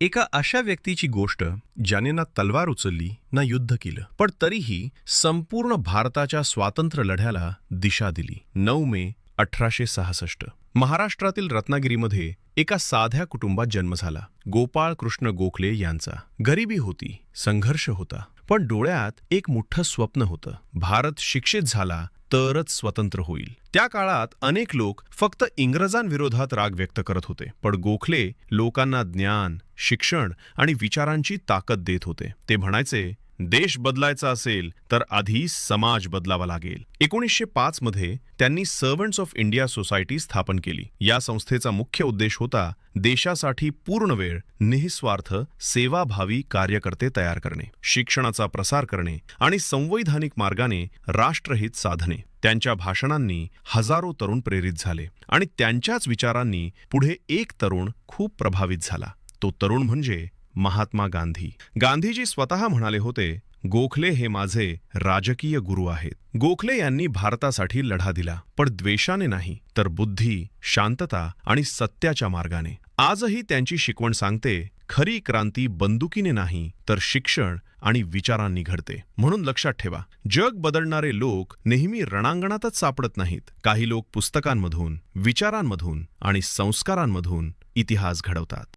एका अशा व्यक्तीची गोष्ट ज्याने ना तलवार उचलली ना युद्ध केलं, पण तरीही संपूर्ण भारताच्या स्वातंत्र्य लढ्याला दिशा दिली. 9 मे 1866 महाराष्ट्रातील रत्नागिरीमध्ये एका साध्या कुटुंबात जन्म झाला. गोपाळ कृष्ण गोखले यांचा. गरिबी होती, संघर्ष होता, पण डोळ्यात एक मोठं स्वप्न होतं. भारत शिक्षित झाला तरच स्वतंत्र होईल. त्या काळात अनेक लोक फक्त इंग्रजांविरोधात राग व्यक्त करत होते, पण गोखले लोकांना ज्ञान, शिक्षण आणि विचारांची ताकद देत होते. ते म्हणायचे, देश बदलायचा असेल तर आधी समाज बदलावा लागेल. 1905 मध्ये त्यांनी सर्वंट्स ऑफ इंडिया सोसायटी स्थापन केली. या संस्थेचा मुख्य उद्देश होता देशासाठी पूर्णवेळ, निस्वार्थ, सेवाभावी कार्यकर्ते तयार करणे, शिक्षणाचा प्रसार करणे आणि संवैधानिक मार्गाने राष्ट्रहित साधणे. त्यांच्या भाषणांनी हजारो तरुण प्रेरित झाले आणि त्यांच्याच विचारांनी पुढे एक तरुण खूप प्रभावित झाला. तो तरुण म्हणजे महात्मा गांधी. गांधीजी स्वतः म्हणाले होते, गोखले हे माझे राजकीय गुरु आहेत. गोखले यांनी भारतासाठी लढा दिला, पण द्वेषाने नाही, तर बुद्धी, शांतता आणि सत्याच्या मार्गाने. आजही त्यांची शिकवण सांगते, खरी क्रांती बंदुकीने नाही, तर शिक्षण आणि विचारांनी घडते. म्हणून लक्षात ठेवा, जग बदलणारे लोक नेहमी रणांगणातच सापडत नाहीत. काही लोक पुस्तकांमधून, विचारांमधून आणि संस्कारांमधून इतिहास घडवतात.